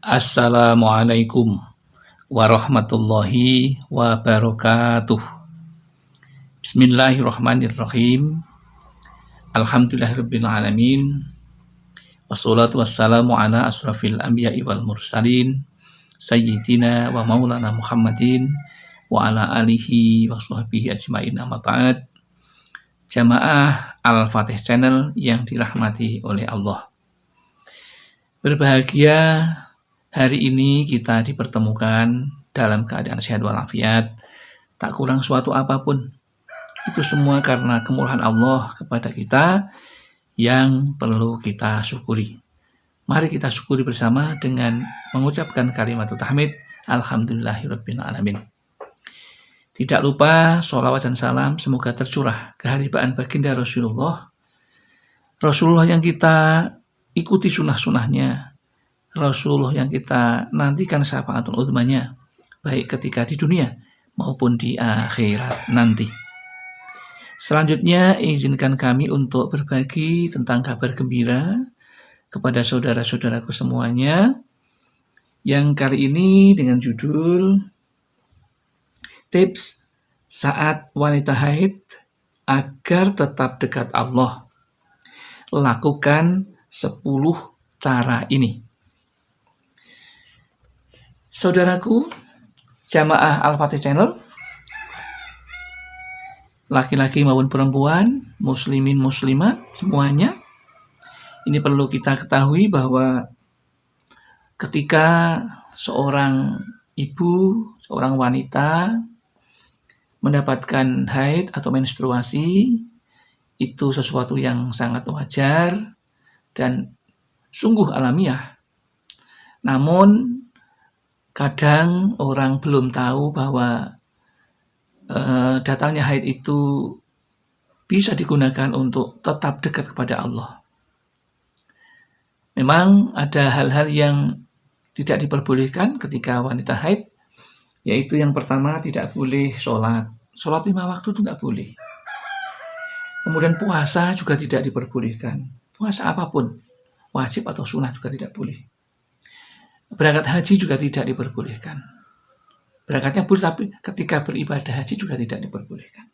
Assalamualaikum warahmatullahi wabarakatuh. Bismillahirrahmanirrahim. Alhamdulillahirabbil alamin. Wassalatu wassalamu ala asrafil anbiya'i wal mursalin sayyidina wa maulana Muhammadin wa ala alihi wa sahbihi ajmain, amma ba'd. Jamaah Al-Fatih Channel yang dirahmati oleh Allah. Berbahagia hari ini kita dipertemukan dalam keadaan sehat walafiat, tak kurang suatu apapun. Itu semua karena kemurahan Allah kepada kita yang perlu kita syukuri. Mari kita syukuri bersama dengan mengucapkan kalimat tahmid, alhamdulillahirabbil alamin. Tidak lupa sholawat dan salam semoga tercurah keharibaan baginda Rasulullah yang kita ikuti sunnah-sunnahnya, Rasulullah yang kita nantikan syafaatul uzmanya, baik ketika di dunia maupun di akhirat nanti. Selanjutnya izinkan kami untuk berbagi tentang kabar gembira kepada saudara-saudaraku semuanya, yang kali ini dengan judul Tips Saat Wanita Haid Agar Tetap Dekat Allah. Lakukan 10 cara ini. Saudaraku, jamaah Al-Fatih Channel, laki-laki maupun perempuan, muslimin muslimat semuanya, ini perlu kita ketahui bahwa ketika seorang ibu, seorang wanita mendapatkan haid atau menstruasi, itu sesuatu yang sangat wajar dan sungguh alamiah. Namun kadang orang belum tahu bahwa datangnya haid itu bisa digunakan untuk tetap dekat kepada Allah. Memang ada hal-hal yang tidak diperbolehkan ketika wanita haid, yaitu yang pertama tidak boleh sholat 5 waktu itu tidak boleh. Kemudian puasa juga tidak diperbolehkan, puasa apapun, wajib atau sunnah juga tidak boleh. Berangkat haji juga tidak diperbolehkan. Berangkatnya boleh, tapi ketika beribadah haji juga tidak diperbolehkan.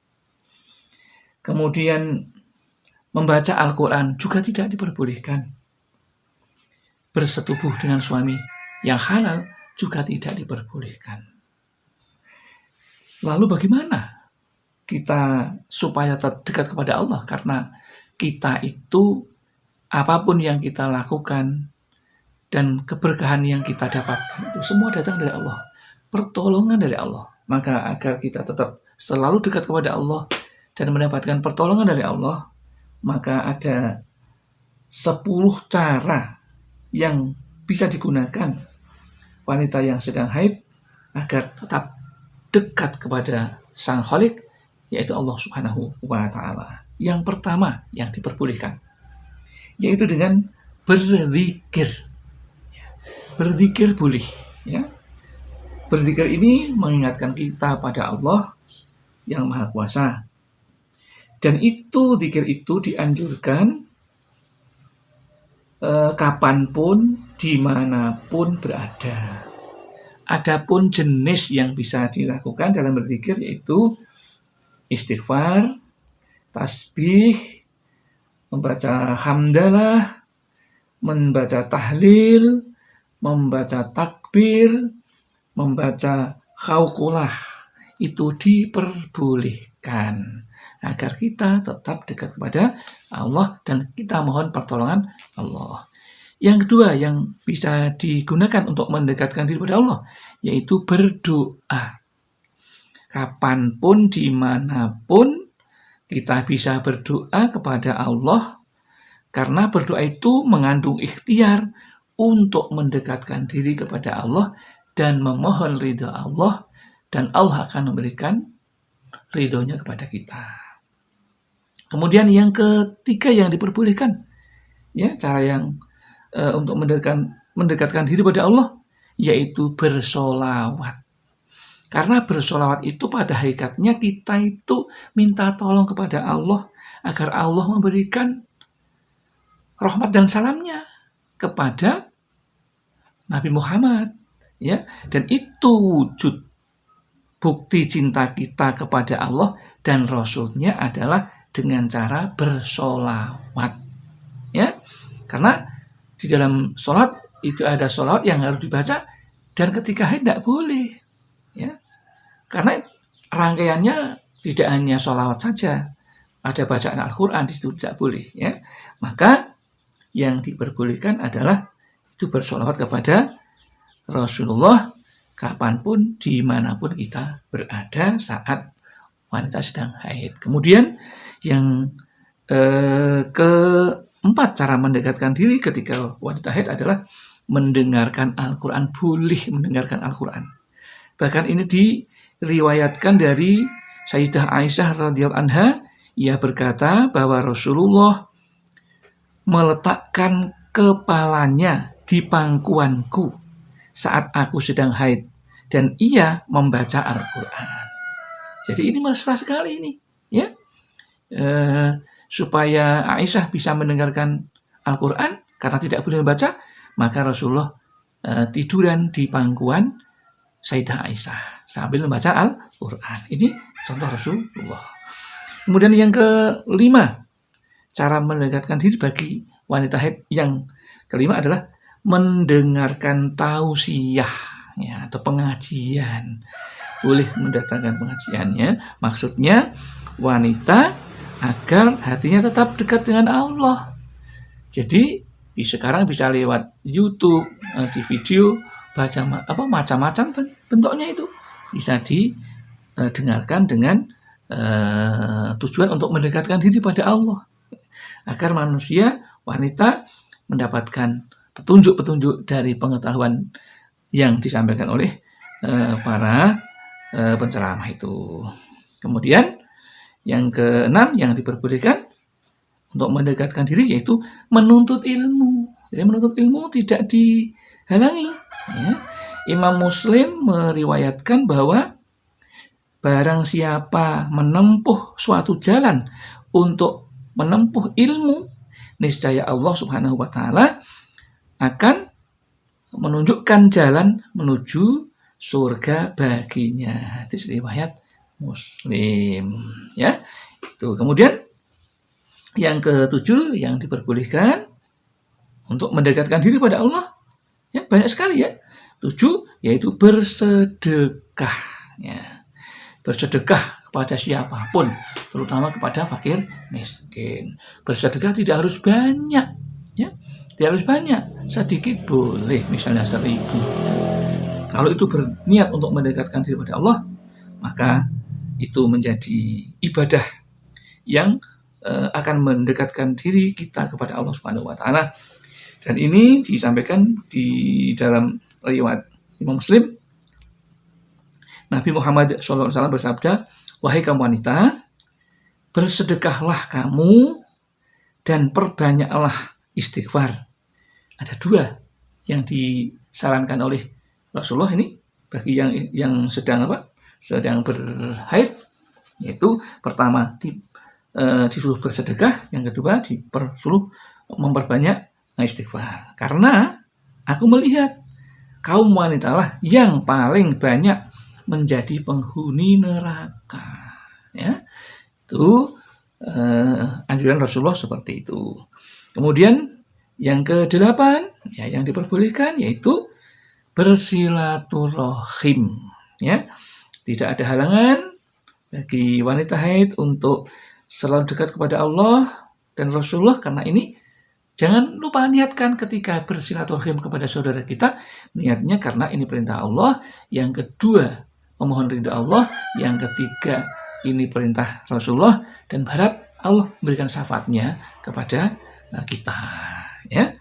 Kemudian membaca Al-Quran juga tidak diperbolehkan. Bersetubuh dengan suami yang halal juga tidak diperbolehkan. Lalu bagaimana kita supaya dekat kepada Allah? Karena kita itu apapun yang kita lakukan dan keberkahan yang kita dapatkan itu semua datang dari Allah, pertolongan dari Allah. Maka agar kita tetap selalu dekat kepada Allah dan mendapatkan pertolongan dari Allah, maka ada 10 cara yang bisa digunakan wanita yang sedang haid agar tetap dekat kepada Sang Khalik, yaitu Allah Subhanahu wa Ta'ala. Yang pertama yang diperbolehkan yaitu dengan berzikir. Berzikir boleh, ya. Berzikir ini mengingatkan kita pada Allah yang Maha Kuasa. Dan itu zikir itu dianjurkan kapanpun, dimanapun berada. Adapun jenis yang bisa dilakukan dalam berzikir yaitu istighfar, tasbih, membaca hamdalah, membaca tahlil, membaca takbir, membaca khauqulah, itu diperbolehkan agar kita tetap dekat kepada Allah dan kita mohon pertolongan Allah. Yang kedua yang bisa digunakan untuk mendekatkan diri kepada Allah yaitu berdoa. Kapanpun, dimanapun kita bisa berdoa kepada Allah, karena berdoa itu mengandung ikhtiar untuk mendekatkan diri kepada Allah dan memohon ridha Allah, dan Allah akan memberikan ridhonya kepada kita. Kemudian yang ketiga yang diperbolehkan, ya, cara yang untuk mendekatkan diri pada Allah yaitu bersolawat. Karena bersolawat itu pada hakikatnya kita itu minta tolong kepada Allah agar Allah memberikan rahmat dan salamnya kepada Nabi Muhammad, ya. Dan itu wujud bukti cinta kita kepada Allah dan Rasulnya adalah dengan cara bersolawat, ya. Karena di dalam sholat itu ada sholawat yang harus dibaca, dan ketika haid tidak boleh, ya. Karena rangkaiannya tidak hanya sholawat saja, ada bacaan Al-Quran di situ tidak boleh, ya. Maka yang diperbolehkan adalah itu bersolawat kepada Rasulullah kapanpun, dimanapun kita berada saat wanita sedang haid. Kemudian yang keempat, cara mendekatkan diri ketika wanita haid adalah mendengarkan Al-Quran. Boleh mendengarkan Al-Quran. Bahkan ini diriwayatkan dari Sayyidah Aisyah radhiyallahu anha. Ia berkata bahwa Rasulullah meletakkan kepalanya di pangkuanku saat aku sedang haid, dan ia membaca Al-Quran. Jadi ini mesra sekali ini, ya. Supaya Aisyah bisa mendengarkan Al-Quran karena tidak boleh membaca, maka Rasulullah tiduran di pangkuan Sayyidah Aisyah sambil membaca Al-Quran. Ini contoh Rasulullah. Kemudian yang kelima, cara mendekatkan diri bagi wanita haid yang kelima adalah mendengarkan tausiah, ya, atau pengajian. Boleh mendatangkan pengajiannya, maksudnya wanita agar hatinya tetap dekat dengan Allah. Jadi sekarang bisa lewat YouTube, di video, baca macam-macam bentuknya, itu bisa didengarkan dengan tujuan untuk mendekatkan diri pada Allah, agar manusia wanita mendapatkan petunjuk-petunjuk dari pengetahuan yang disampaikan oleh para penceramah itu. Kemudian yang keenam yang diperbolehkan untuk mendekatkan diri yaitu menuntut ilmu. Jadi menuntut ilmu tidak dihalangi, ya. Imam Muslim meriwayatkan bahwa barang siapa menempuh suatu jalan untuk menempuh ilmu, niscaya Allah Subhanahu wa taala akan menunjukkan jalan menuju surga baginya. Hadis riwayat Muslim, ya. Itu. Kemudian yang ketujuh yang diperbolehkan untuk mendekatkan diri pada Allah, ya, banyak sekali, ya. 7 yaitu bersedekah, ya. Bersedekah kepada siapapun, terutama kepada fakir miskin. Bersedekah tidak harus banyak, ya. Tidak harus banyak, sedikit boleh, misalnya 1.000. Kalau itu berniat untuk mendekatkan diri pada Allah, maka itu menjadi ibadah yang akan mendekatkan diri kita kepada Allah Subhanahu wa taala. Dan ini disampaikan di dalam riwayat Imam Muslim. Nabi Muhammad SAW bersabda, "Wahai kaum wanita, bersedekahlah kamu dan perbanyaklah istighfar." Ada 2 yang disarankan oleh Rasulullah ini bagi yang sedang berhaid, yaitu pertama disuruh bersedekah, yang kedua disuruh memperbanyak istighfar. Karena aku melihat kaum wanita lah yang paling banyak menjadi penghuni neraka, ya. Itu anjuran Rasulullah seperti itu. Kemudian yang ke-8 ya yang diperbolehkan yaitu bersilaturahim, ya. Tidak ada halangan bagi wanita haid untuk selalu dekat kepada Allah dan Rasulullah. Karena ini jangan lupa niatkan ketika bersilaturahim kepada saudara kita, niatnya karena ini perintah Allah. Yang kedua, memohon ridha Allah. Yang ketiga, ini perintah Rasulullah, dan berharap Allah memberikan syafaatnya kepada kita, ya.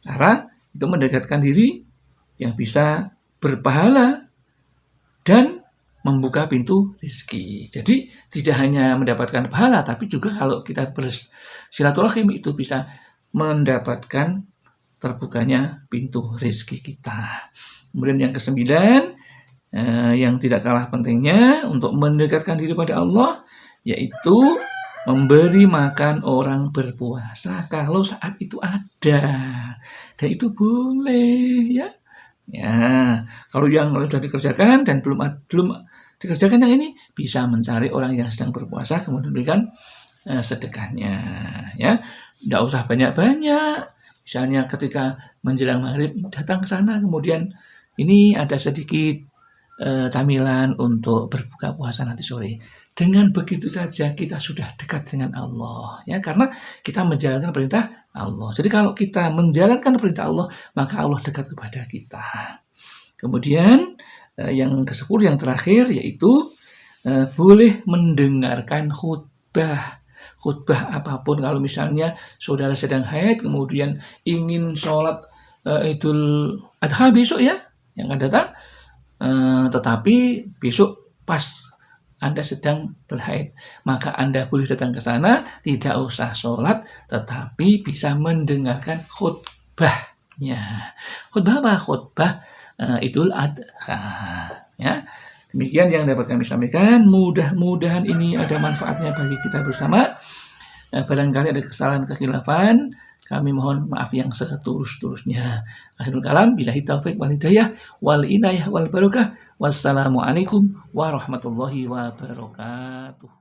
Cara itu mendekatkan diri yang bisa berpahala dan membuka pintu rezeki. Jadi tidak hanya mendapatkan pahala, tapi juga kalau kita bersilaturahim itu bisa mendapatkan terbukanya pintu rezeki kita. Kemudian yang ke-9, yang tidak kalah pentingnya untuk mendekatkan diri pada Allah, yaitu memberi makan orang berpuasa kalau saat itu ada. Dan itu boleh, ya. Ya, kalau yang sudah dikerjakan dan belum dikerjakan yang ini, bisa mencari orang yang sedang berpuasa kemudian berikan sedekahnya, ya. Tidak usah banyak-banyak. Misalnya ketika menjelang maghrib datang ke sana, kemudian ini ada sedikit camilan untuk berbuka puasa nanti sore. Dengan begitu saja kita sudah dekat dengan Allah, ya, karena kita menjalankan perintah Allah. Jadi kalau kita menjalankan perintah Allah, maka Allah dekat kepada kita. Kemudian yang ke-10 yang terakhir yaitu boleh mendengarkan khutbah. Khutbah apapun, kalau misalnya saudara sedang haid kemudian ingin sholat Idul Adha besok ya yang akan datang, tetapi besok pas Anda sedang berhaid, maka Anda boleh datang ke sana, tidak usah sholat, tetapi bisa mendengarkan khutbahnya. Khutbah apa? Khutbah Idul Adha. Ya, demikian yang dapat kami sampaikan. Mudah-mudahan ini ada manfaatnya bagi kita bersama. Barangkali ada kesalahan kekhilafan, kami mohon maaf yang setulus-tulusnya. Akhirul kalam, billahi taufik wal hidayah wal inayah wal barakah. Wassalamualaikum warahmatullahi wabarakatuh.